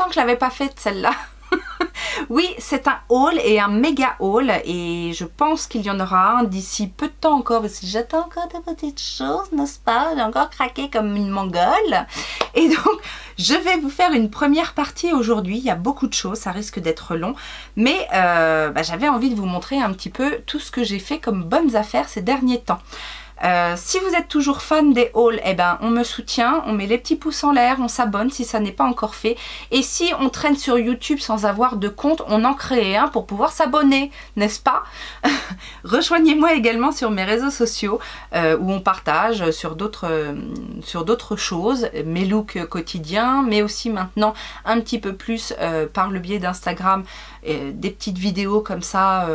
longtemps que je l'avais pas faite celle-là. Oui, c'est un haul et un méga haul et je pense qu'il y en aura un d'ici peu de temps encore parce que j'attends encore des petites choses, n'est-ce pas? J'ai encore craqué comme une mongole et donc je vais vous faire une première partie aujourd'hui. Il y a beaucoup de choses, ça risque d'être long, mais j'avais envie de vous montrer un petit peu tout ce que j'ai fait comme bonnes affaires ces derniers temps. Si vous êtes toujours fan des hauls, eh ben on me soutient, on met les petits pouces en l'air, on s'abonne si ça n'est pas encore fait. Et si on traîne sur YouTube sans avoir de compte, on en crée un pour pouvoir s'abonner, n'est-ce pas? Rejoignez-moi également sur mes réseaux sociaux où on partage sur d'autres choses, mes looks quotidiens, mais aussi maintenant un petit peu plus par le biais d'Instagram, des petites vidéos comme ça,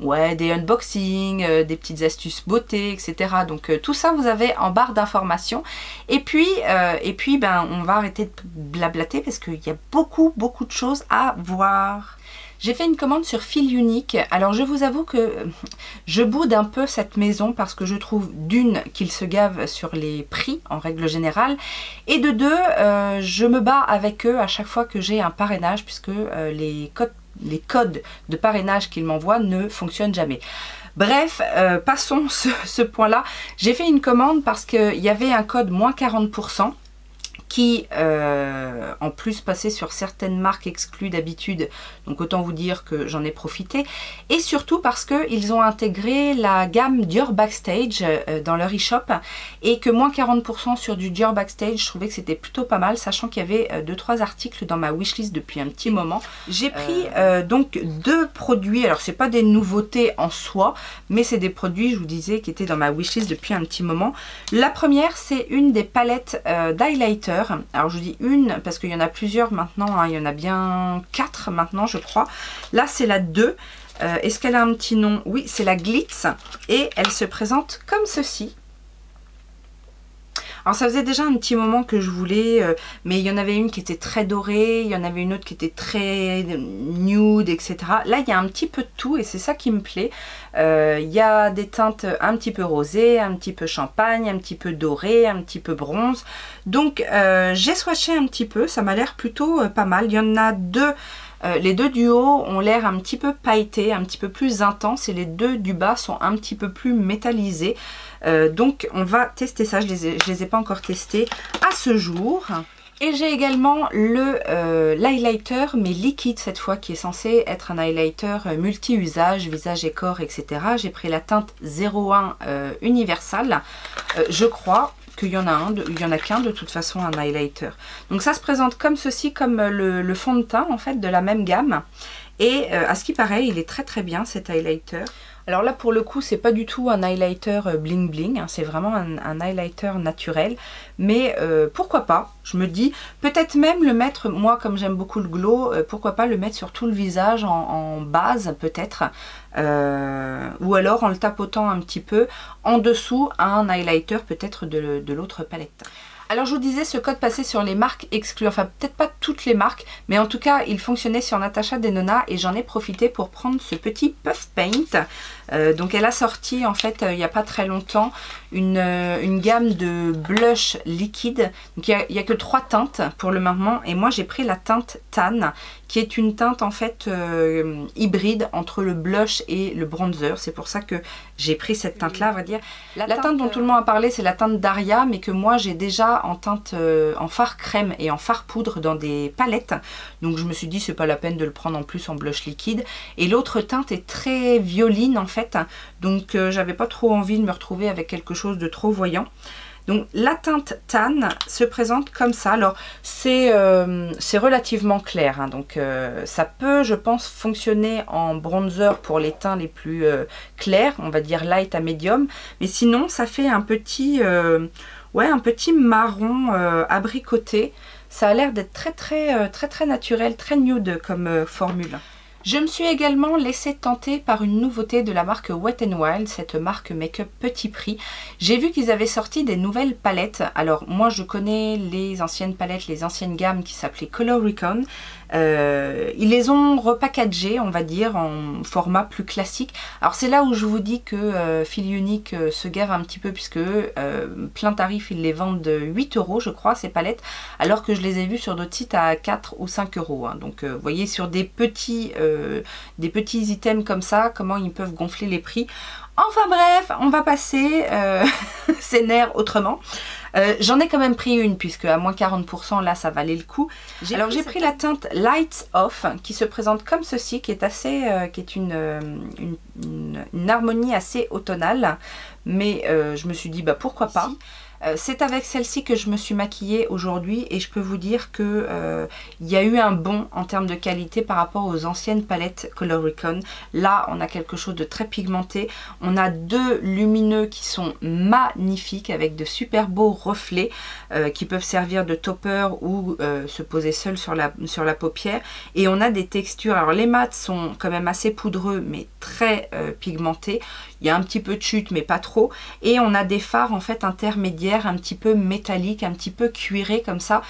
ouais, des unboxings, des petites astuces beauté, etc. Donc tout ça vous avez en barre d'informations. Et puis on va arrêter de blablater parce qu'il y a beaucoup de choses à voir. J'ai fait une commande sur Fil Unique. Alors je vous avoue que je boude un peu cette maison parce que je trouve d'une qu'ils se gavent sur les prix en règle générale et de deux je me bats avec eux à chaque fois que j'ai un parrainage puisque les codes de parrainage qu'ils m'envoient ne fonctionnent jamais. Bref, passons ce point-là. J'ai fait une commande parce qu'il y avait un code moins 40% qui en plus passait sur certaines marques exclues d'habitude, donc autant vous dire que j'en ai profité, et surtout parce qu'ils ont intégré la gamme Dior Backstage dans leur e-shop, et que moins 40% sur du Dior Backstage, je trouvais que c'était plutôt pas mal, sachant qu'il y avait 2-3 articles dans ma wishlist depuis un petit moment. J'ai pris donc 2 produits, alors c'est pas des nouveautés en soi, mais c'est des produits, je vous disais, qui étaient dans ma wishlist depuis un petit moment. La première, c'est une des palettes d'highlighter. Alors je vous dis une parce qu'il y en a plusieurs maintenant, hein, il y en a bien 4 maintenant je crois. Là c'est la 2. Est-ce qu'elle a un petit nom? Oui, c'est la Glitz et elle se présente comme ceci. Alors ça faisait déjà un petit moment que je voulais, mais il y en avait une qui était très dorée, il y en avait une autre qui était très nude, etc. Là il y a un petit peu de tout et c'est ça qui me plaît. Il y a des teintes un petit peu rosées, un petit peu champagne, un petit peu doré, un petit peu bronze. Donc j'ai swatché un petit peu, ça m'a l'air plutôt pas mal. Il y en a deux. Les deux du haut ont l'air un petit peu pailletés, un petit peu plus intenses et les deux du bas sont un petit peu plus métallisés. Donc on va tester ça, je les ai pas encore testés à ce jour. Et j'ai également l'highlighter, mais liquide cette fois, qui est censé être un highlighter multi-usage, visage et corps, etc. J'ai pris la teinte 01 Universal, je crois. Qu'il y en a qu'un de toute façon, un highlighter. Donc ça se présente comme ceci, comme le fond de teint en fait de la même gamme. Et à ce qui paraît, il est très bien cet highlighter. Alors là pour le coup c'est pas du tout un highlighter bling bling, hein, c'est vraiment un highlighter naturel. Mais pourquoi pas, je me dis, peut-être même le mettre, moi comme j'aime beaucoup le glow, pourquoi pas le mettre sur tout le visage en base peut-être. Ou alors en le tapotant un petit peu en dessous un highlighter peut-être de l'autre palette. Alors je vous disais, ce code passait sur les marques exclues, enfin peut-être pas toutes les marques, mais en tout cas il fonctionnait sur Natasha Denona et j'en ai profité pour prendre ce petit Puff Paint. Donc elle a sorti en fait il n'y a pas très longtemps une gamme de blush liquide. Donc il n'y a que 3 teintes pour le moment et moi j'ai pris la teinte Tan qui est une teinte en fait hybride entre le blush et le bronzer. C'est pour ça que j'ai pris cette teinte là, on va dire. La teinte dont tout le monde a parlé, c'est la teinte Daria, mais que moi j'ai déjà en teinte en fard crème et en fard poudre dans des palettes. Donc je me suis dit c'est pas la peine de le prendre en plus en blush liquide. Et l'autre teinte est très violine en fait, donc j'avais pas trop envie de me retrouver avec quelque chose de trop voyant. Donc la teinte Tan se présente comme ça. Alors c'est relativement clair, hein, donc ça peut je pense fonctionner en bronzer pour les teints les plus clairs, on va dire light à medium, mais sinon ça fait un petit marron abricoté. Ça a l'air d'être très naturel, très nude comme formule. Je me suis également laissée tenter par une nouveauté de la marque Wet n Wild, cette marque make-up petit prix. J'ai vu qu'ils avaient sorti des nouvelles palettes. Alors moi je connais les anciennes palettes, les anciennes gammes qui s'appelaient Color Recon. Ils les ont repackagés, on va dire, en format plus classique. Alors c'est là où je vous dis que Fil Unique se gare un petit peu, puisque plein tarif, ils les vendent 8 € je crois, ces palettes, alors que je les ai vus sur d'autres sites à 4 ou 5 €. Hein. Donc vous voyez, sur des petits items comme ça, comment ils peuvent gonfler les prix. Enfin bref, on va passer ces nerfs autrement. J'en ai quand même pris une, puisque à moins 40%, là, ça valait le coup. Alors j'ai pris la teinte Lights Off, qui se présente comme ceci, qui est assez, qui est une harmonie assez automnale. Mais je me suis dit, bah pourquoi pas. C'est avec celle-ci que je me suis maquillée aujourd'hui, et je peux vous dire que il y a eu un bond en termes de qualité par rapport aux anciennes palettes Coloricon. Là, on a quelque chose de très pigmenté. On a deux lumineux qui sont magnifiques, avec de super beaux reflets qui peuvent servir de topper ou se poser seul sur la paupière. Et on a des textures. Alors les mats sont quand même assez poudreux, mais très pigmentés. Il y a un petit peu de chute, mais pas trop. Et on a des fards en fait intermédiaires, un petit peu métalliques, un petit peu cuirés comme ça,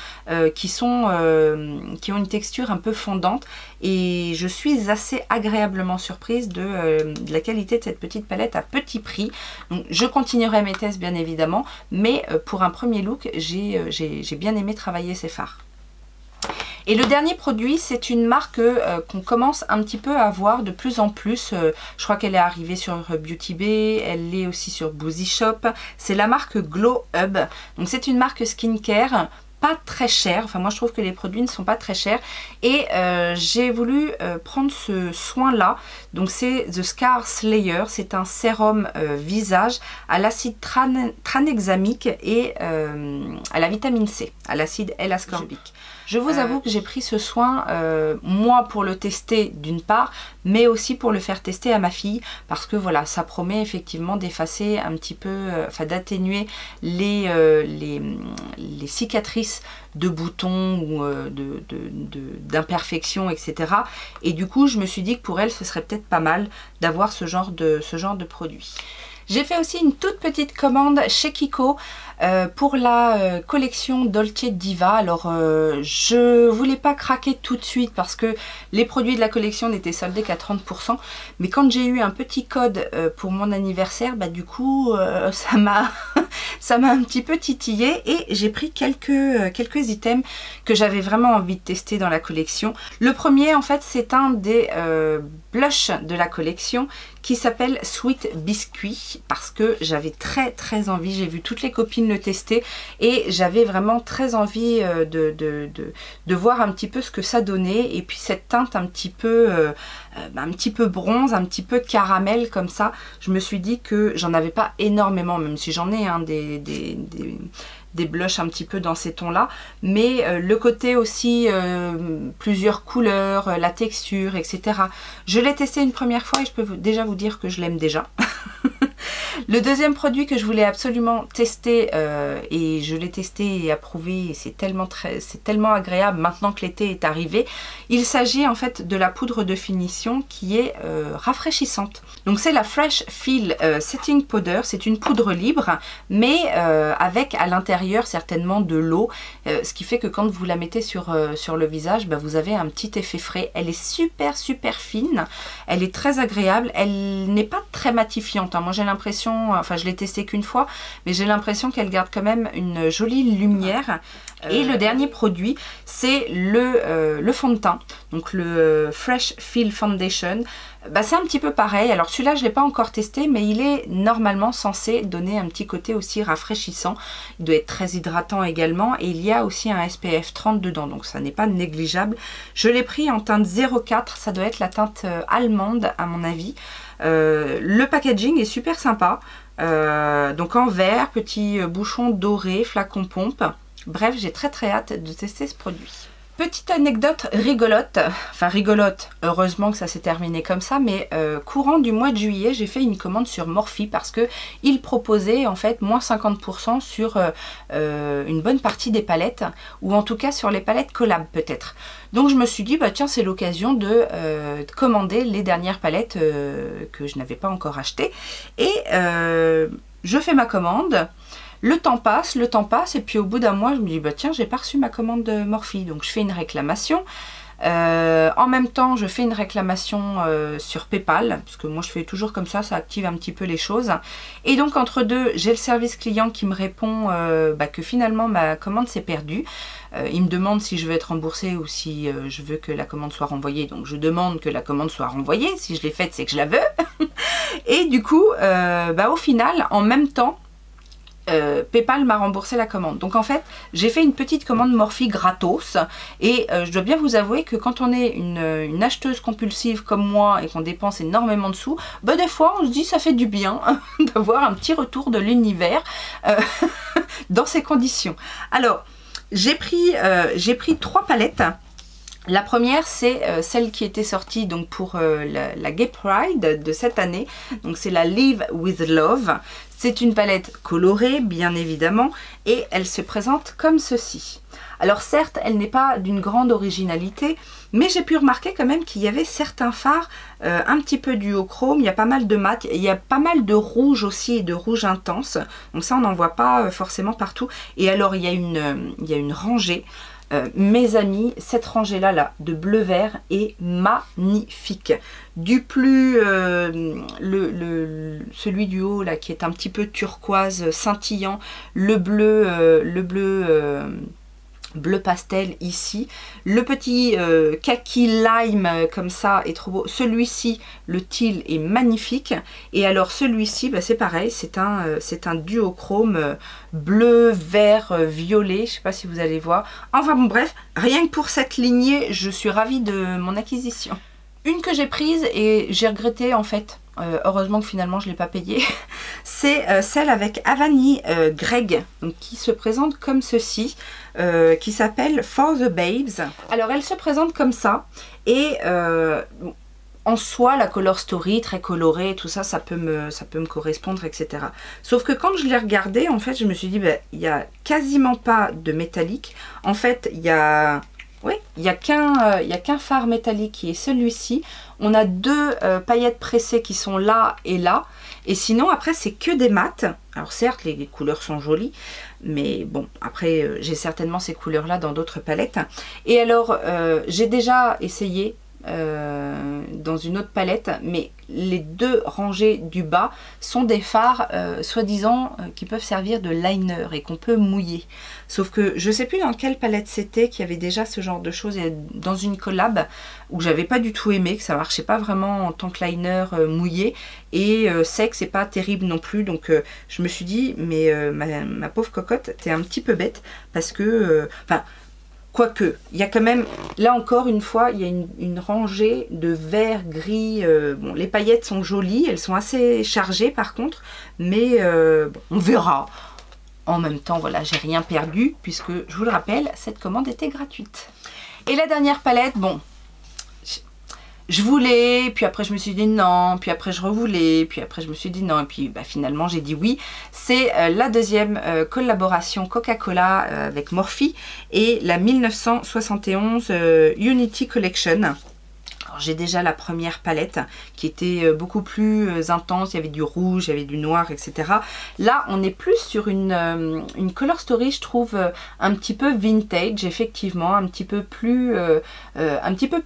qui ont une texture un peu fondante. Et je suis assez agréablement surprise de la qualité de cette petite palette à petit prix. Donc je continuerai mes tests bien évidemment, mais pour un premier look, j'ai bien aimé travailler ces fards. Et le dernier produit, c'est une marque qu'on commence un petit peu à voir de plus en plus. Je crois qu'elle est arrivée sur Beauty Bay, elle est aussi sur Boozy Shop. C'est la marque Glow Hub. Donc c'est une marque skincare, pas très chère. Enfin moi je trouve que les produits ne sont pas très chers. Et j'ai voulu prendre ce soin là. Donc c'est The Scar Slayer. C'est un sérum visage à l'acide tranexamique et à la vitamine C, à l'acide L-ascorbique. Je vous avoue que j'ai pris ce soin, moi pour le tester d'une part, mais aussi pour le faire tester à ma fille, parce que voilà, ça promet effectivement d'effacer un petit peu, enfin d'atténuer les cicatrices de boutons ou d'imperfections, etc. Et du coup, je me suis dit que pour elle, ce serait peut-être pas mal d'avoir ce genre de produit. J'ai fait aussi une toute petite commande chez Kiko pour la collection Dolce Diva. Alors je voulais pas craquer tout de suite parce que les produits de la collection n'étaient soldés qu'à 30%, mais quand j'ai eu un petit code pour mon anniversaire, bah du coup ça m'a un petit peu titillé, et j'ai pris quelques items que j'avais vraiment envie de tester dans la collection. Le premier en fait, c'est un des blushs de la collection qui s'appelle Sweet Biscuit, parce que j'avais très envie, j'ai vu toutes les copines le tester et j'avais vraiment très envie de voir un petit peu ce que ça donnait. Et puis cette teinte un petit peu bronze, un petit peu caramel comme ça, je me suis dit que j'en avais pas énormément, même si j'en ai des blushs un petit peu dans ces tons là, mais le côté aussi plusieurs couleurs, la texture, etc. Je l'ai testé une première fois et je peux déjà vous dire que je l'aime déjà. Le deuxième produit que je voulais absolument tester, et je l'ai testé et approuvé, et c'est tellement agréable maintenant que l'été est arrivé. Il s'agit en fait de la poudre de finition qui est rafraîchissante. Donc c'est la Fresh Feel Setting Powder. C'est une poudre libre, mais avec à l'intérieur certainement de l'eau, ce qui fait que quand vous la mettez sur le visage, bah, vous avez un petit effet frais. Elle est super fine, elle est très agréable, elle n'est pas très matifiante, hein. Moi j'ai l'impression, enfin je l'ai testé qu'une fois, mais j'ai l'impression qu'elle garde quand même une jolie lumière. Et le dernier produit, c'est le fond de teint, donc le Fresh Feel Foundation. Bah, c'est un petit peu pareil. Alors celui-là je ne l'ai pas encore testé, mais il est normalement censé donner un petit côté aussi rafraîchissant. Il doit être très hydratant également, et il y a aussi un SPF 30 dedans, donc ça n'est pas négligeable. Je l'ai pris en teinte 04, ça doit être la teinte allemande à mon avis. Le packaging est super sympa, donc en verre, petit bouchon doré, flacon pompe. Bref, j'ai très hâte de tester ce produit. Petite anecdote rigolote, enfin rigolote, heureusement que ça s'est terminé comme ça, mais courant du mois de juillet, j'ai fait une commande sur Morphe parce que ils proposaient en fait moins 50% sur une bonne partie des palettes, ou en tout cas sur les palettes collab peut-être. Donc je me suis dit, bah tiens, c'est l'occasion de commander les dernières palettes que je n'avais pas encore achetées. Et je fais ma commande. Le temps passe, et puis au bout d'un mois, je me dis, bah tiens, j'ai pas reçu ma commande de Morphe. Donc je fais une réclamation. En même temps, je fais une réclamation sur PayPal, parce que moi je fais toujours comme ça active un petit peu les choses. Et donc entre deux, j'ai le service client qui me répond que finalement ma commande s'est perdue. Il me demande si je veux être remboursée ou si je veux que la commande soit renvoyée. Donc je demande que la commande soit renvoyée. Si je l'ai faite, c'est que je la veux. Et du coup, au final, en même temps, PayPal m'a remboursé la commande. Donc en fait, j'ai fait une petite commande Morphe gratos. Et je dois bien vous avouer que quand on est une acheteuse compulsive comme moi et qu'on dépense énormément de sous, des fois on se dit ça fait du bien d'avoir un petit retour de l'univers dans ces conditions. Alors, j'ai pris 3 palettes. La première, c'est celle qui était sortie donc pour la Gay Pride de cette année. Donc c'est la Live with Love. C'est une palette colorée, bien évidemment, et elle se présente comme ceci. Alors certes, elle n'est pas d'une grande originalité, mais j'ai pu remarquer quand même qu'il y avait certains fards un petit peu duochrome. Il y a pas mal de mat, il y a pas mal de rouge aussi et de rouge intense. Donc ça, on n'en voit pas forcément partout. Et alors, il y a une rangée. Mes amis, cette rangée là de bleu vert est magnifique. Du plus celui du haut là qui est un petit peu turquoise scintillant, le bleu pastel ici, le petit kaki lime comme ça est trop beau. Celui-ci, le teal est magnifique. Et alors celui-ci, c'est pareil, c'est un duochrome bleu, vert, violet. Je sais pas si vous allez voir. Enfin bon, bref, rien que pour cette lignée, je suis ravie de mon acquisition. Une que j'ai prise et j'ai regretté en fait. Heureusement que finalement je ne l'ai pas payée. C'est celle avec Avani Greg, donc, qui se présente comme ceci, qui s'appelle For the Babes. Alors elle se présente comme ça et en soi la color story très colorée, tout ça, ça peut me correspondre, etc. Sauf que quand je l'ai regardée, en fait je me suis dit il n'y a quasiment pas de métallique. En fait il y a... Oui, il n'y a qu'un fard métallique qui est celui-ci. On a 2 paillettes pressées qui sont là et là. Et sinon, après, c'est que des mats. Alors certes, les couleurs sont jolies. Mais bon, après, j'ai certainement ces couleurs-là dans d'autres palettes. Et alors, j'ai déjà essayé dans une autre palette, mais les 2 rangées du bas sont des fards soi-disant qui peuvent servir de liner et qu'on peut mouiller. Sauf que je sais plus dans quelle palette c'était qu'il y avait déjà ce genre de choses, et dans une collab où j'avais pas du tout aimé, que ça marchait pas vraiment en tant que liner mouillé, et sec c'est pas terrible non plus. Donc je me suis dit mais ma pauvre cocotte, t'es un petit peu bête, parce que quoique, il y a quand même, là encore une fois, il y a une rangée de vert, gris. Bon, les paillettes sont jolies, elles sont assez chargées par contre, mais bon, on verra. En même temps, voilà, j'ai rien perdu, puisque, je vous le rappelle, cette commande était gratuite. Et la dernière palette, bon, je voulais, puis après je me suis dit non, puis après je revoulais, puis après je me suis dit non, et puis finalement j'ai dit oui. C'est la deuxième collaboration Coca-Cola avec Morphe et la 1971 Unity Collection. J'ai déjà la première palette qui était beaucoup plus intense, il y avait du rouge, il y avait du noir, etc. Là, on est plus sur une color story, je trouve, un petit peu vintage, effectivement, un petit peu plus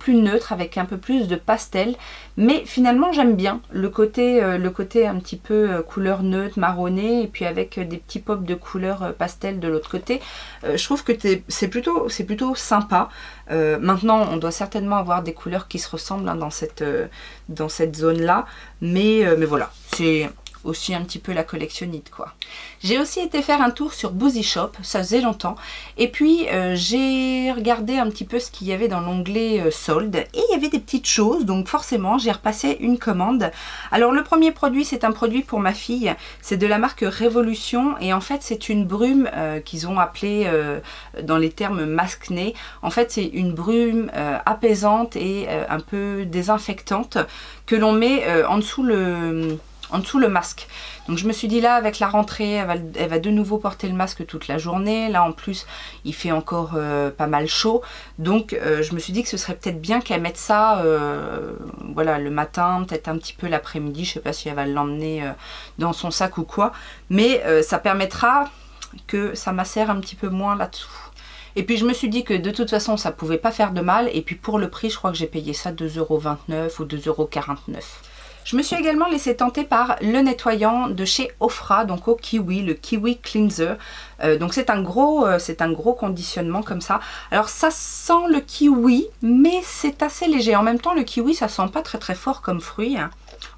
neutre, avec un peu plus de pastel. Mais finalement, j'aime bien le côté un petit peu couleur neutre, marronné, et puis avec des petits pops de couleur pastel de l'autre côté. Je trouve que c'est plutôt sympa. Maintenant, on doit certainement avoir des couleurs qui se ressemblent hein, dans cette zone-là. Mais voilà, c'est aussi un petit peu la collectionnite quoi. J'ai aussi été faire un tour sur Boozy Shop, ça faisait longtemps, et puis j'ai regardé un petit peu ce qu'il y avait dans l'onglet solde, et il y avait des petites choses, donc forcément j'ai repassé une commande. Alors le premier produit, c'est un produit pour ma fille, c'est de la marque Révolution, et en fait c'est une brume qu'ils ont appelée dans les termes masque-nez. En fait c'est une brume apaisante et un peu désinfectante que l'on met en dessous le masque. Donc je me suis dit là avec la rentrée elle va de nouveau porter le masque toute la journée. Là en plus il fait encore pas mal chaud. Donc je me suis dit que ce serait peut-être bien qu'elle mette ça voilà, le matin, peut-être un petit peu l'après-midi. Je sais pas si elle va l'emmener dans son sac ou quoi. Mais ça permettra que ça macère un petit peu moins là-dessous. Et puis je me suis dit que de toute façon ça pouvait pas faire de mal. Et puis pour le prix, je crois que j'ai payé ça 2,29 € ou 2,49 €. Je me suis également laissé tenter par le nettoyant de chez Ofra, donc au kiwi, le Kiwi Cleanser. Donc c'est un gros conditionnement comme ça. Alors ça sent le kiwi, mais c'est assez léger. En même temps, le kiwi, ça sent pas très très fort comme fruit.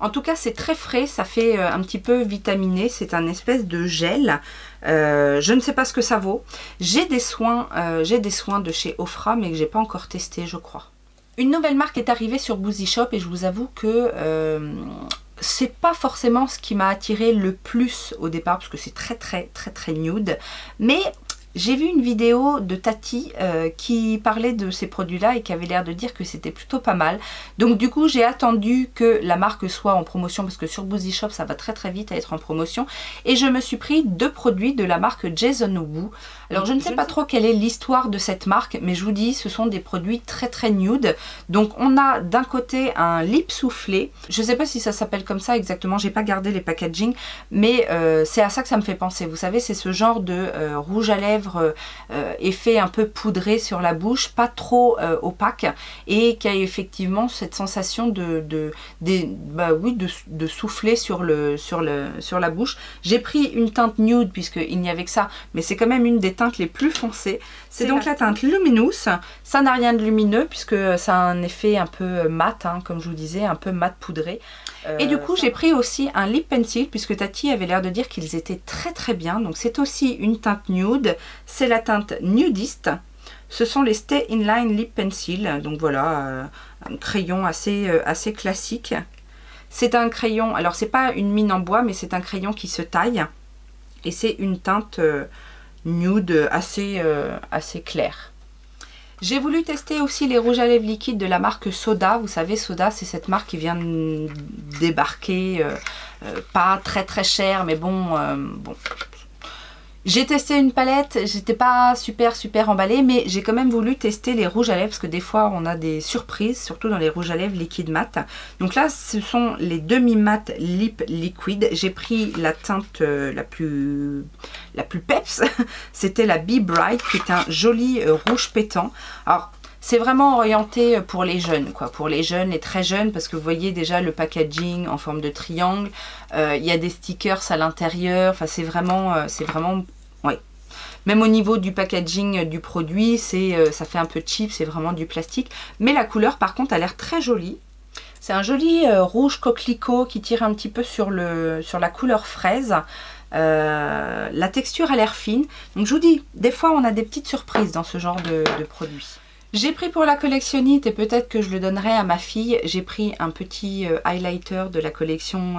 En tout cas, c'est très frais, ça fait un petit peu vitaminé. C'est un espèce de gel. Je ne sais pas ce que ça vaut. J'ai des soins de chez Ofra, mais que j'ai pas encore testé, je crois. Une nouvelle marque est arrivée sur Boozy Shop et je vous avoue que c'est pas forcément ce qui m'a attiré le plus au départ parce que c'est très nude. Mais j'ai vu une vidéo de Tati qui parlait de ces produits-là et qui avait l'air de dire que c'était plutôt pas mal. Donc du coup, j'ai attendu que la marque soit en promotion parce que sur Boozy Shop, ça va très vite à être en promotion. Et je me suis pris 2 produits de la marque Jason Wu. Alors je ne sais pas trop quelle est l'histoire de cette marque, mais je vous dis, ce sont des produits très nude. Donc on a d'un côté un lip soufflé. Je ne sais pas si ça s'appelle comme ça exactement, j'ai pas gardé les packaging, mais c'est à ça que ça me fait penser. Vous savez, c'est ce genre de rouge à lèvres effet un peu poudré sur la bouche, pas trop opaque, et qui a effectivement cette sensation de souffler sur la bouche. J'ai pris une teinte nude puisqu'il n'y avait que ça, mais c'est quand même une des teintes les plus foncées. C'est donc la teinte Luminous. Ça n'a rien de lumineux puisque ça a un effet un peu mat, hein, comme je vous disais, un peu mat poudré. Et du coup, j'ai pris aussi un lip pencil puisque Tati avait l'air de dire qu'ils étaient très bien. Donc c'est aussi une teinte nude. C'est la teinte Nudiste. Ce sont les Stay In Line Lip Pencil. Donc voilà, un crayon assez classique. C'est un crayon, alors c'est pas une mine en bois, mais c'est un crayon qui se taille. Et c'est une teinte nude assez claire. J'ai voulu tester aussi les rouges à lèvres liquides de la marque Soda. Vous savez, Soda, c'est cette marque qui vient de débarquer, pas très cher, mais bon. J'ai testé une palette, j'étais pas super emballée, mais j'ai quand même voulu tester les rouges à lèvres parce que des fois on a des surprises, surtout dans les rouges à lèvres liquide mat. Donc là, ce sont les demi-mat lip liquid. J'ai pris la teinte la plus peps, c'était la Be Bright, qui est un joli rouge pétant. Alors, c'est vraiment orienté pour les jeunes, quoi, pour les jeunes, les très jeunes, parce que vous voyez déjà le packaging en forme de triangle, il y a des stickers à l'intérieur, enfin c'est vraiment, ouais. Même au niveau du packaging du produit, ça fait un peu cheap, c'est vraiment du plastique, mais la couleur par contre a l'air très jolie. C'est un joli rouge coquelicot qui tire un petit peu sur la couleur fraise. La texture a l'air fine, donc je vous dis, des fois on a des petites surprises dans ce genre de produits. J'ai pris pour la collectionnite et peut-être que je le donnerai à ma fille, j'ai pris un petit highlighter de la collection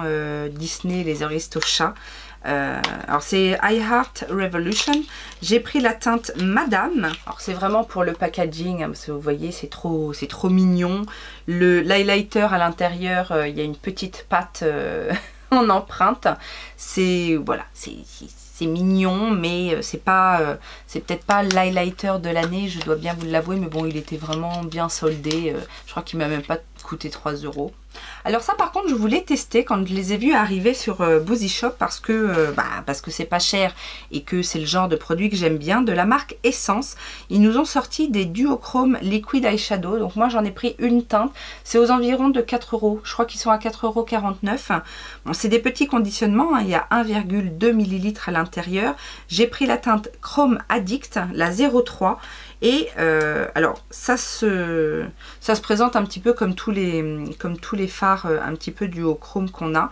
Disney Les Aristochats. Alors c'est I Heart Revolution. J'ai pris la teinte Madame. Alors c'est vraiment pour le packaging, hein, parce que vous voyez c'est trop mignon. L'highlighter à l'intérieur, il y a une petite patte en empreinte. C'est voilà, c'est mignon, mais c'est peut-être pas l'highlighter de l'année, je dois bien vous l'avouer, mais bon, il était vraiment bien soldé. Je crois qu'il m'a même pas coûté 3 €. Alors ça par contre je voulais tester quand je les ai vus arriver sur Boozy Shop parce que c'est pas cher et que c'est le genre de produit que j'aime bien, de la marque Essence. Ils nous ont sorti des duochrome liquid eyeshadow, donc moi j'en ai pris une teinte, c'est aux environs de 4 €, je crois qu'ils sont à 4,49 €. Bon, c'est des petits conditionnements, hein. Il y a 1,2 ml à l'intérieur. J'ai pris la teinte Chrome Addict, la 03. Et alors ça se présente un petit peu comme tous les fards un petit peu duochrome qu'on a.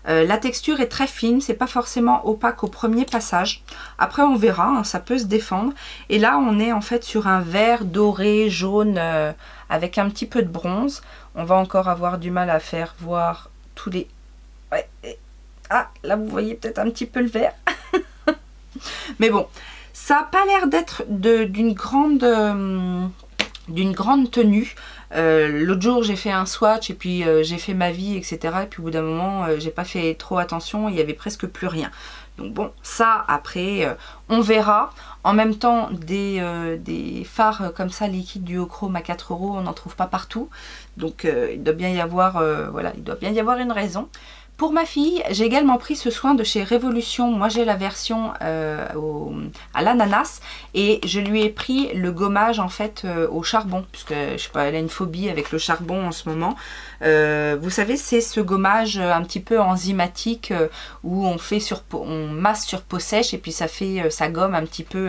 La texture est très fine, c'est pas forcément opaque au premier passage. Après on verra, hein, ça peut se défendre. Et là on est en fait sur un vert doré, jaune, avec un petit peu de bronze. On va encore avoir du mal à faire voir tous les... Ouais. Ah, là vous voyez peut-être un petit peu le vert. Mais bon, ça n'a pas l'air d'être d'une grande tenue. L'autre jour j'ai fait un swatch et puis j'ai fait ma vie, etc. Et puis au bout d'un moment j'ai pas fait trop attention, il y avait presque plus rien. Donc bon, ça après on verra. En même temps des fards comme ça liquides duochrome à 4 €, on n'en trouve pas partout. Donc il doit bien y avoir voilà, il doit bien y avoir une raison. Pour ma fille, j'ai également pris ce soin de chez Révolution. Moi j'ai la version à l'ananas et je lui ai pris le gommage en fait au charbon, puisque je sais pas, elle a une phobie avec le charbon en ce moment. Vous savez, c'est ce gommage un petit peu enzymatique où on masse sur peau sèche et puis ça gomme un petit peu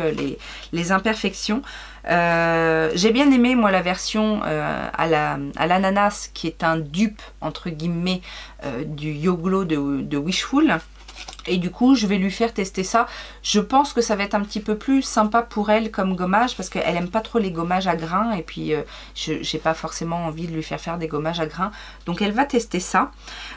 les imperfections. J'ai bien aimé moi la version à l'ananas qui est un dupe entre guillemets du Yoglo de Wishful. Et du coup je vais lui faire tester ça. Je pense que ça va être un petit peu plus sympa pour elle comme gommage parce qu'elle aime pas trop les gommages à grains et puis j'ai pas forcément envie de lui faire des gommages à grains. Donc elle va tester ça.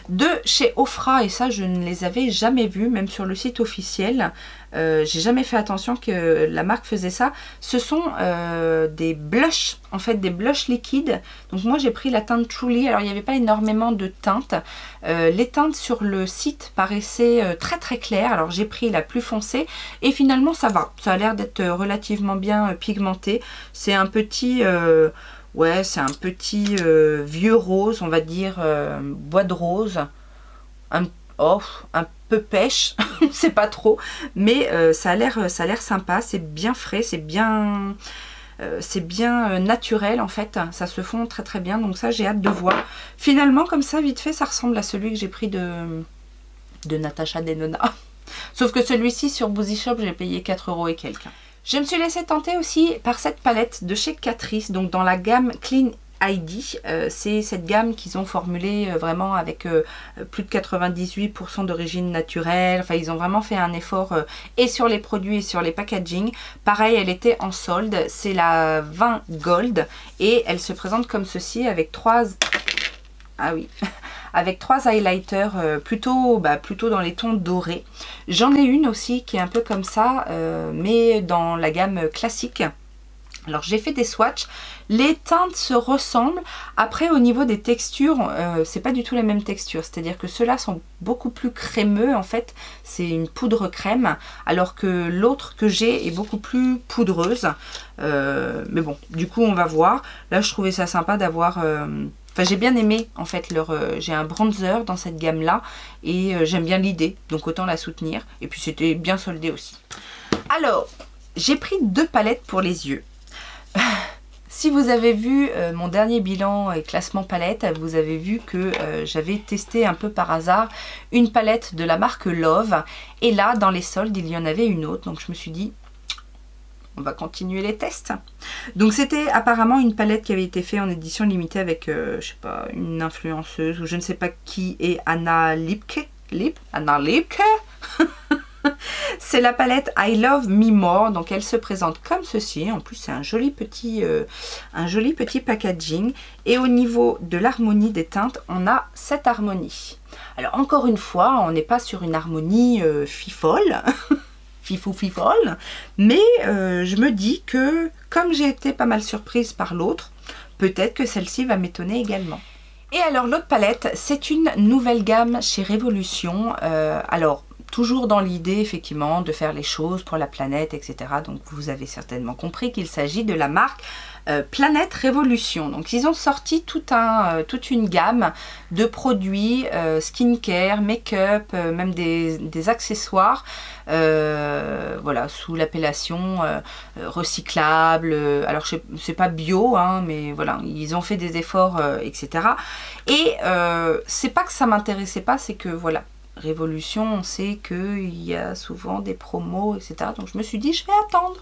De chez Ofra, et ça je ne les avais jamais vus, même sur le site officiel. J'ai jamais fait attention que la marque faisait ça. Ce sont des blushs, en fait des blushs liquides. Donc moi j'ai pris la teinte Truly. Alors il n'y avait pas énormément de teintes. Les teintes sur le site paraissaient très claires. Alors j'ai pris la plus foncée et finalement ça va. Ça a l'air d'être relativement bien pigmenté. C'est un petit... ouais, c'est un petit vieux rose, on va dire, bois de rose. Un peu pêche, c'est pas trop, mais ça a l'air sympa, c'est bien frais, c'est bien naturel en fait, ça se fond très bien, donc ça j'ai hâte de voir. Finalement comme ça vite fait ça ressemble à celui que j'ai pris de Natasha Denona, sauf que celui-ci sur Boozy Shop j'ai payé 4 € et quelques. Je me suis laissée tenter aussi par cette palette de chez Catrice, donc dans la gamme Clean ID, c'est cette gamme qu'ils ont formulée vraiment avec plus de 98% d'origine naturelle. Enfin, ils ont vraiment fait un effort et sur les produits et sur les packaging. Pareil, elle était en solde. C'est la 20 Gold et elle se présente comme ceci avec trois... Ah oui, avec 3 highlighters plutôt dans les tons dorés. J'en ai une aussi qui est un peu comme ça, mais dans la gamme classique. Alors j'ai fait des swatchs, les teintes se ressemblent, après au niveau des textures, c'est pas du tout la même texture, c'est-à-dire que ceux-là sont beaucoup plus crémeux en fait, c'est une poudre crème, alors que l'autre que j'ai est beaucoup plus poudreuse, mais bon, du coup on va voir. Là je trouvais ça sympa d'avoir... Enfin j'ai bien aimé en fait j'ai un bronzer dans cette gamme là et j'aime bien l'idée, donc autant la soutenir, et puis c'était bien soldé aussi. Alors j'ai pris 2 palettes pour les yeux. Si vous avez vu mon dernier bilan et classement palette, vous avez vu que j'avais testé un peu par hasard une palette de la marque Love. Et là, dans les soldes, il y en avait une autre. Donc je me suis dit, on va continuer les tests. Donc c'était apparemment une palette qui avait été faite en édition limitée avec, je sais pas, une influenceuse ou je ne sais pas qui est Anna Lipke. Anna Lipke. C'est la palette I Love Me More, donc elle se présente comme ceci. En plus c'est un joli petit packaging. Et au niveau de l'harmonie des teintes, on a cette harmonie. Alors encore une fois, on n'est pas sur une harmonie fifole, fifou-fifole, mais je me dis que comme j'ai été pas mal surprise par l'autre, peut-être que celle-ci va m'étonner également. Et alors l'autre palette, c'est une nouvelle gamme chez Révolution. Alors toujours dans l'idée effectivement de faire les choses pour la planète, etc. Donc vous avez certainement compris qu'il s'agit de la marque Planète Révolution. Donc ils ont sorti toute une gamme de produits skincare, make-up, même des accessoires, voilà, sous l'appellation recyclable. Alors c'est pas bio, hein, mais voilà, ils ont fait des efforts, etc. Et c'est pas que ça m'intéressait pas, c'est que voilà, Révolution, on sait qu'il y a souvent des promos, etc. Donc je me suis dit, je vais attendre.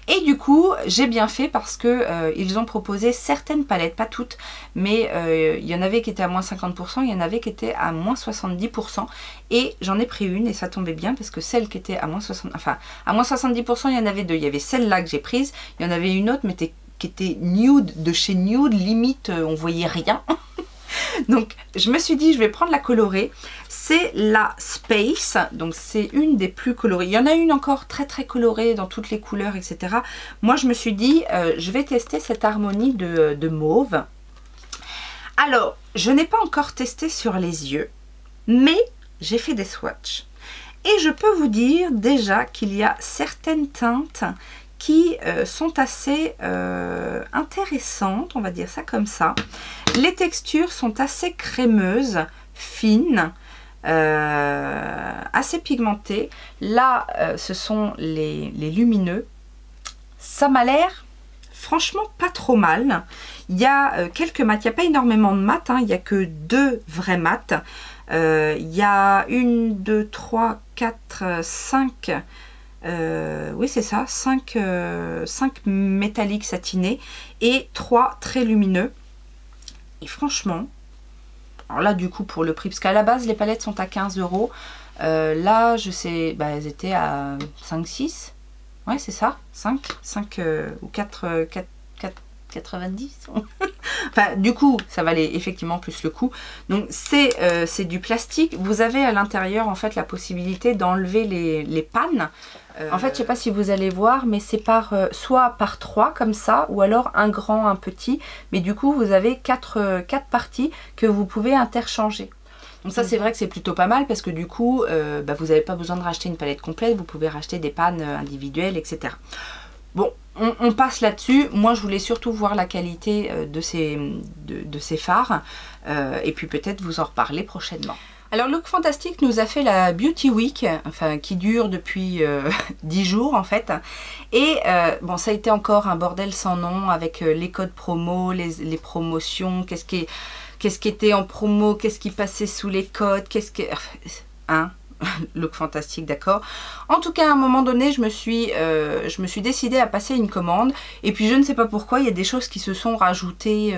Et du coup, j'ai bien fait parce que ils ont proposé certaines palettes, pas toutes, mais il y en avait qui étaient à moins 50%, il y en avait qui étaient à moins 70%. Et j'en ai pris une et ça tombait bien parce que celle qui était à moins 60%, enfin à moins 70%, il y en avait 2. Il y avait celle-là que j'ai prise, il y en avait une autre mais qui était nude, de chez Nude, limite on voyait rien. Donc je me suis dit je vais prendre la colorée, c'est la Space, donc c'est une des plus colorées. Il y en a une encore très colorée dans toutes les couleurs, etc. Moi je me suis dit je vais tester cette harmonie de mauve. Alors je n'ai pas encore testé sur les yeux, mais j'ai fait des swatchs. Et je peux vous dire déjà qu'il y a certaines teintes qui sont assez intéressantes, on va dire ça comme ça. Les textures sont assez crémeuses, fines. assez pigmenté. Là, ce sont les lumineux. Ça m'a l'air franchement pas trop mal. Il y a quelques mats, il n'y a pas énormément de mats, hein, il n'y a que 2 vrais mats. Il y a 1, 2, 3, 4, 5, oui c'est ça, 5 métalliques satinés et 3 très lumineux. Et franchement, alors là du coup pour le prix, parce qu'à la base les palettes sont à 15 €, là je sais, bah, elles étaient à 5-6. Ouais, c'est ça, 5 ou 4,90. Enfin, du coup, ça valait effectivement plus le coup. Donc, c'est du plastique. Vous avez à l'intérieur, en fait, la possibilité d'enlever les pannes. En fait, je ne sais pas si vous allez voir, mais c'est soit par 3 comme ça, ou alors un grand, un petit. Mais du coup, vous avez 4 parties que vous pouvez interchanger. Donc ça c'est vrai que c'est plutôt pas mal parce que du coup bah, vous n'avez pas besoin de racheter une palette complète, vous pouvez racheter des pannes individuelles, etc. Bon, on passe là-dessus. Moi je voulais surtout voir la qualité de ces fards et puis peut-être vous en reparler prochainement. Alors Look Fantastic nous a fait la Beauty Week, enfin qui dure depuis 10 jours en fait. Et bon, ça a été encore un bordel sans nom avec les codes promo, les promotions, qu'est-ce qui était en promo, qu'est-ce qui passait sous les codes, qu'est-ce que... Hein, Look Fantastic, d'accord. En tout cas, à un moment donné, je me suis décidée à passer une commande. Et puis, je ne sais pas pourquoi, il y a des choses qui se sont rajoutées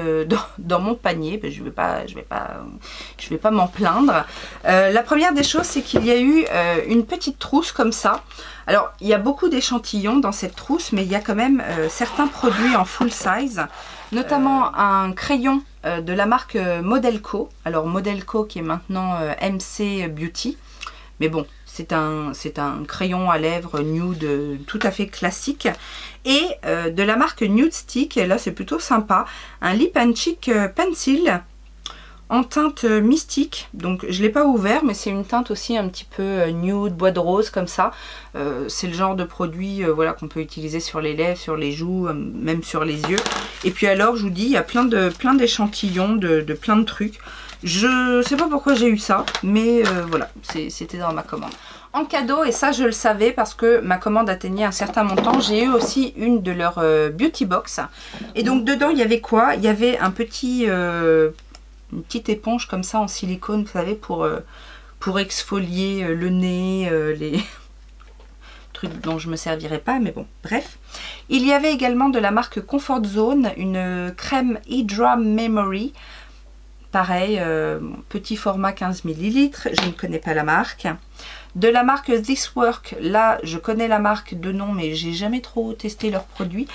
dans mon panier. Ben, je vais pas m'en plaindre. La première des choses, c'est qu'il y a eu une petite trousse comme ça. Alors, il y a beaucoup d'échantillons dans cette trousse, mais il y a quand même certains produits en full size. Notamment un crayon de la marque Modelco. Alors Modelco qui est maintenant MC Beauty. Mais bon, c'est un crayon à lèvres nude tout à fait classique. Et de la marque Nude Stick, et là c'est plutôt sympa, un Lip and Cheek Pencil en teinte mystique. Donc je ne l'ai pas ouvert, mais c'est une teinte aussi un petit peu nude, bois de rose comme ça. C'est le genre de produit voilà, qu'on peut utiliser sur les lèvres, sur les joues, même sur les yeux. Et puis alors je vous dis, il y a plein d'échantillons de plein de trucs. Je sais pas pourquoi j'ai eu ça, mais voilà, c'était dans ma commande. En cadeau, et ça je le savais parce que ma commande atteignait un certain montant, j'ai eu aussi une de leurs beauty box. Et donc dedans il y avait quoi? Il y avait un petit... une petite éponge comme ça en silicone, vous savez, pour exfolier le nez, les trucs dont je me servirai pas, mais bon, bref. Il y avait également de la marque Comfort Zone, une crème Hydra Memory. Pareil, petit format 15 ml, je ne connais pas la marque. De la marque This Work, là je connais la marque de nom, mais j'ai jamais trop testé leurs produits.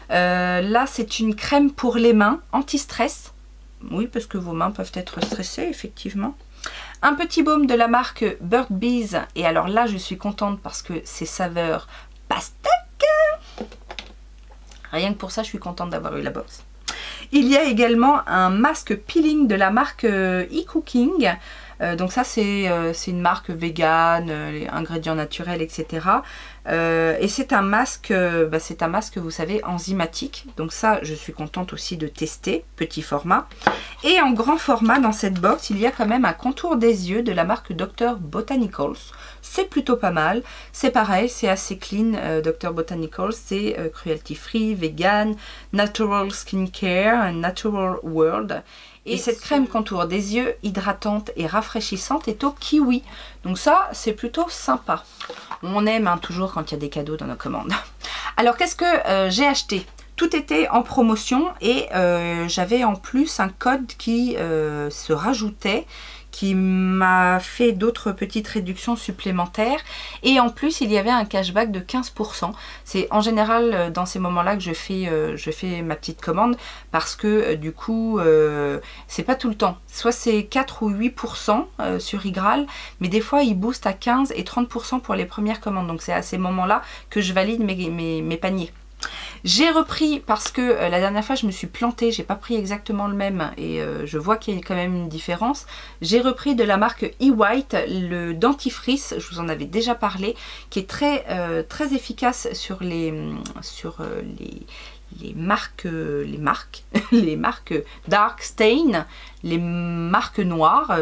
Là c'est une crème pour les mains, anti-stress. Oui, parce que vos mains peuvent être stressées, effectivement. Un petit baume de la marque Bird Bees. Et alors là, je suis contente parce que c'est saveur pastèque. Rien que pour ça, je suis contente d'avoir eu la box. Il y a également un masque peeling de la marque e-Cooking. Donc ça, c'est une marque vegan, les ingrédients naturels, etc. Et c'est un masque, vous savez, enzymatique. Donc ça, je suis contente aussi de tester, petit format. Et en grand format, dans cette box, il y a quand même un contour des yeux de la marque Dr. Botanicals. C'est plutôt pas mal. C'est pareil, c'est assez clean, Dr. Botanicals. C'est cruelty free, vegan, natural skincare, natural world. Et cette crème contour des yeux hydratante et rafraîchissante est au kiwi. Donc ça, c'est plutôt sympa. On aime hein, toujours quand il y a des cadeaux dans nos commandes. Alors, qu'est-ce que j'ai acheté? Tout était en promotion et j'avais en plus un code qui se rajoutait, qui m'a fait d'autres petites réductions supplémentaires. Et en plus, il y avait un cashback de 15%. C'est en général dans ces moments-là que je fais ma petite commande parce que du coup, c'est pas tout le temps. Soit c'est 4 ou 8% sur Igral, mais des fois, ils boostent à 15 et 30% pour les premières commandes. Donc c'est à ces moments-là que je valide mes paniers. J'ai repris parce que la dernière fois je me suis plantée, j'ai pas pris exactement le même et je vois qu'il y a quand même une différence. J'ai repris de la marque eWhite le dentifrice, je vous en avais déjà parlé, qui est très efficace sur les marques les marques Dark Stain, les marques noires,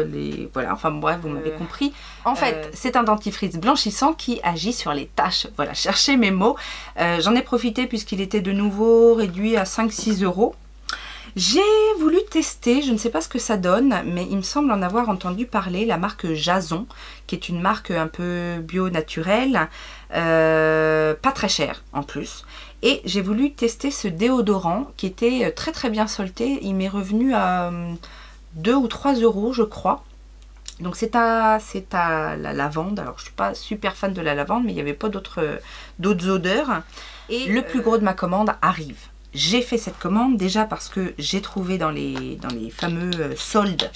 voilà, enfin bref, vous m'avez compris. En fait, c'est un dentifrice blanchissant qui agit sur les taches. Voilà, cherchez mes mots. J'en ai profité puisqu'il était de nouveau réduit à 5-6 €. J'ai voulu tester, je ne sais pas ce que ça donne, mais il me semble en avoir entendu parler, la marque Jason, qui est une marque un peu bio naturelle, pas très chère en plus. Et j'ai voulu tester ce déodorant qui était très très bien solté. Il m'est revenu à 2 ou 3 € je crois. Donc c'est à la lavande. Alors je ne suis pas super fan de la lavande, mais il n'y avait pas d'autres odeurs. Et le plus gros de ma commande arrive. J'ai fait cette commande déjà parce que j'ai trouvé dans les fameux soldes,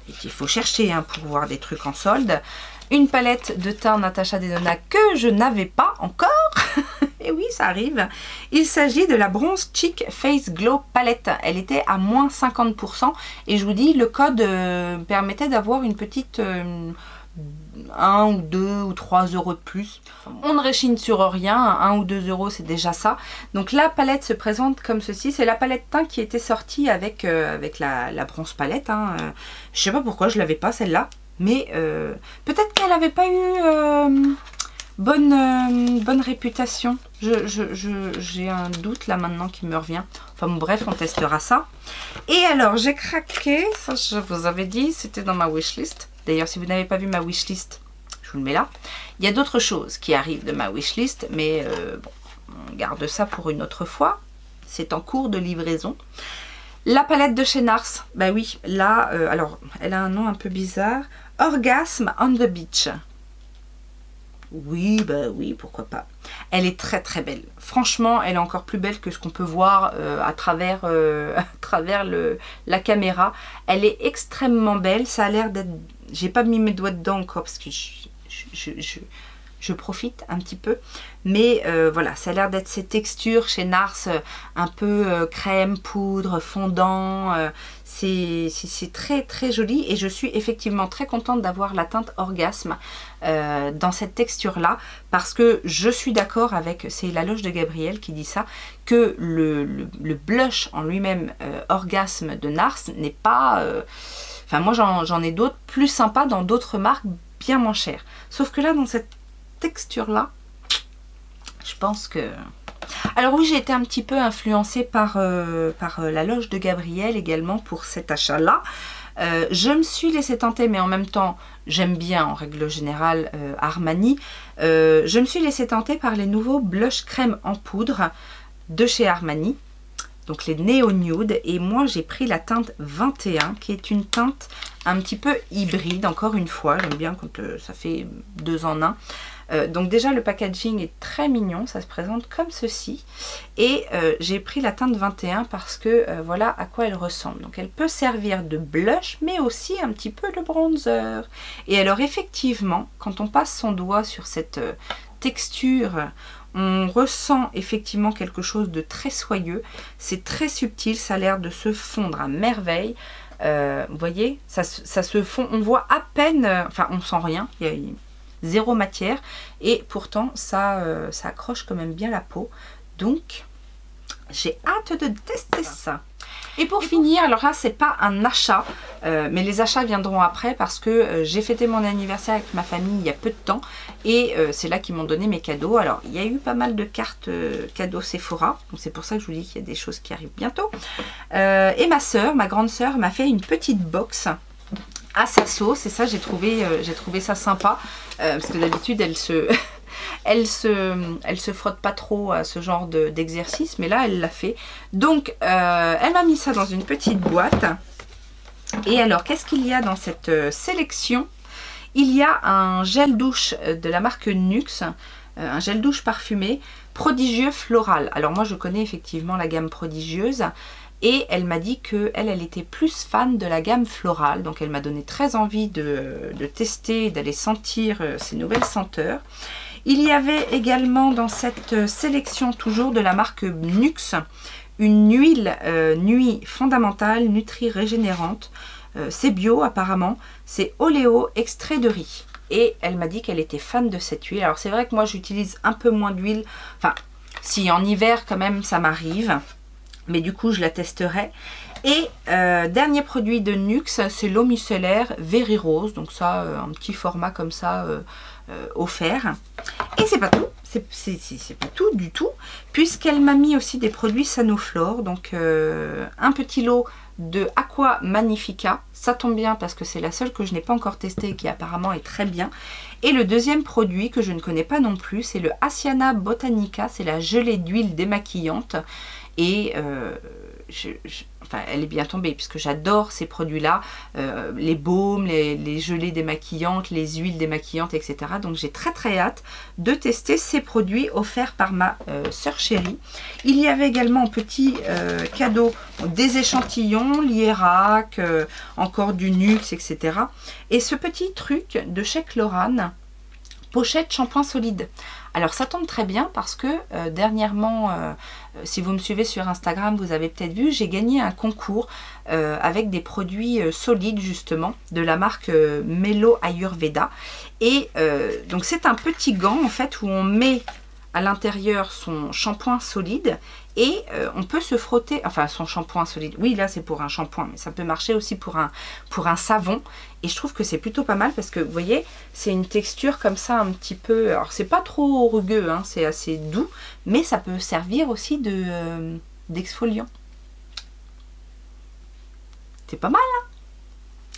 et qu'il faut chercher hein, pour voir des trucs en solde, une palette de teint Natasha Denona que je n'avais pas encore. Et oui, ça arrive. Il s'agit de la Bronze Cheek Face Glow Palette. Elle était à moins 50%. Et je vous dis, le code permettait d'avoir une petite... 1 ou 2 ou 3 € de plus. On ne réchine sur rien, 1 ou 2 € c'est déjà ça. Donc la palette se présente comme ceci. C'est la palette teint qui était sortie avec la bronze palette. Hein. Je sais pas pourquoi je l'avais pas celle-là. Mais peut-être qu'elle n'avait pas eu bonne réputation. J'ai un doute là maintenant qui me revient. Enfin bon, bref, on testera ça. Et alors j'ai craqué, ça je vous avais dit, c'était dans ma wishlist. D'ailleurs, si vous n'avez pas vu ma wishlist, je vous le mets là. Il y a d'autres choses qui arrivent de ma wishlist, mais bon, on garde ça pour une autre fois. C'est en cours de livraison. La palette de chez Nars, bah oui, là, alors, elle a un nom un peu bizarre. Orgasme on the Beach. Oui, bah oui, pourquoi pas. Elle est très très belle. Franchement, elle est encore plus belle que ce qu'on peut voir à travers la caméra. Elle est extrêmement belle. Ça a l'air d'être... J'ai pas mis mes doigts dedans encore parce que je profite un petit peu. Mais voilà, ça a l'air d'être ces textures chez Nars, un peu crème, poudre, fondant. C'est très très joli et je suis effectivement très contente d'avoir la teinte Orgasme dans cette texture là parce que je suis d'accord avec, c'est la loge de Gabrielle qui dit ça, que le blush en lui-même Orgasme de Nars n'est pas... Enfin moi j'en ai d'autres plus sympas dans d'autres marques bien moins chères. Sauf que là dans cette texture là, je pense que... Alors oui, j'ai été un petit peu influencée par la loge de Gabrielle également pour cet achat-là. Je me suis laissée tenter, mais en même temps, j'aime bien en règle générale Armani. Je me suis laissée tenter par les nouveaux blush crème en poudre de chez Armani. Donc les Neo Nude. Et moi, j'ai pris la teinte 21, qui est une teinte un petit peu hybride, encore une fois. J'aime bien quand ça fait 2 en 1. Donc déjà le packaging est très mignon, ça se présente comme ceci et j'ai pris la teinte 21 parce que voilà à quoi elle ressemble. Donc elle peut servir de blush mais aussi un petit peu de bronzer. Et alors effectivement quand on passe son doigt sur cette texture, on ressent effectivement quelque chose de très soyeux, c'est très subtil, ça a l'air de se fondre à merveille. Vous voyez, ça se fond, on voit à peine, enfin on sent rien, il y a zéro matière et pourtant ça accroche quand même bien la peau, donc j'ai hâte de tester ça. Et pour finir, alors là c'est pas un achat, mais les achats viendront après parce que j'ai fêté mon anniversaire avec ma famille il y a peu de temps et c'est là qu'ils m'ont donné mes cadeaux. Alors il y a eu pas mal de cartes cadeaux Sephora, donc c'est pour ça que je vous dis qu'il y a des choses qui arrivent bientôt. Et ma soeur, ma grande soeur m'a fait une petite box à sa sauce et ça j'ai trouvé ça sympa parce que d'habitude elle se frotte pas trop à ce genre d'exercice, mais là elle l'a fait. Donc elle m'a mis ça dans une petite boîte. Et alors qu'est-ce qu'il y a dans cette sélection? Il y a un gel douche de la marque Nuxe, un gel douche parfumé prodigieux floral. Alors moi je connais effectivement la gamme prodigieuse. Et elle m'a dit qu'elle était plus fan de la gamme florale. Donc elle m'a donné très envie de tester, d'aller sentir ces nouvelles senteurs. Il y avait également dans cette sélection toujours de la marque Nuxe une huile nuit fondamentale, nutri régénérante. C'est bio apparemment. C'est oléo extrait de riz. Et elle m'a dit qu'elle était fan de cette huile. Alors c'est vrai que moi j'utilise un peu moins d'huile. Enfin, Si en hiver quand même ça m'arrive, mais du coup je la testerai. Et dernier produit de NYX, c'est l'eau micellaire Very Rose, donc ça un petit format comme ça offert. Et c'est pas tout, c'est pas tout du tout, puisqu'elle m'a mis aussi des produits Sanoflore, donc un petit lot de Aqua Magnifica, ça tombe bien parce que c'est la seule que je n'ai pas encore testée et qui apparemment est très bien. Et le deuxième produit que je ne connais pas non plus, c'est le Asiana Botanica, c'est la gelée d'huile démaquillante. Et enfin, elle est bien tombée puisque j'adore ces produits-là, les baumes, les gelées démaquillantes, les huiles démaquillantes, etc. Donc j'ai très hâte de tester ces produits offerts par ma sœur chérie. Il y avait également en petit cadeau des échantillons, l'Ierac, encore du NYX, etc. Et ce petit truc de chez Chlorane, pochette shampoing solide. Alors ça tombe très bien parce que dernièrement, si vous me suivez sur Instagram, vous avez peut-être vu, j'ai gagné un concours avec des produits solides justement de la marque Melo Ayurveda. Et donc c'est un petit gant en fait où on met à l'intérieur son shampoing solide et on peut se frotter, enfin son shampoing solide, oui là c'est pour un shampoing, mais ça peut marcher aussi pour un savon. Et je trouve que c'est plutôt pas mal parce que vous voyez, c'est une texture comme ça un petit peu, alors c'est pas trop rugueux, hein, c'est assez doux, mais ça peut servir aussi d'exfoliant. C'est pas mal, hein?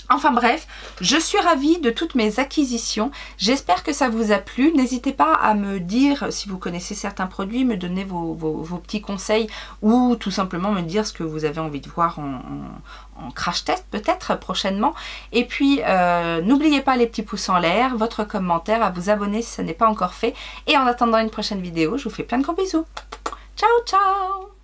Enfin bref, je suis ravie de toutes mes acquisitions. J'espère que ça vous a plu. N'hésitez pas à me dire si vous connaissez certains produits, me donner vos petits conseils ou tout simplement me dire ce que vous avez envie de voir en crash test peut-être prochainement. Et puis n'oubliez pas les petits pouces en l'air, votre commentaire, à vous abonner si ce n'est pas encore fait. Et en attendant une prochaine vidéo, je vous fais plein de gros bisous. Ciao ciao!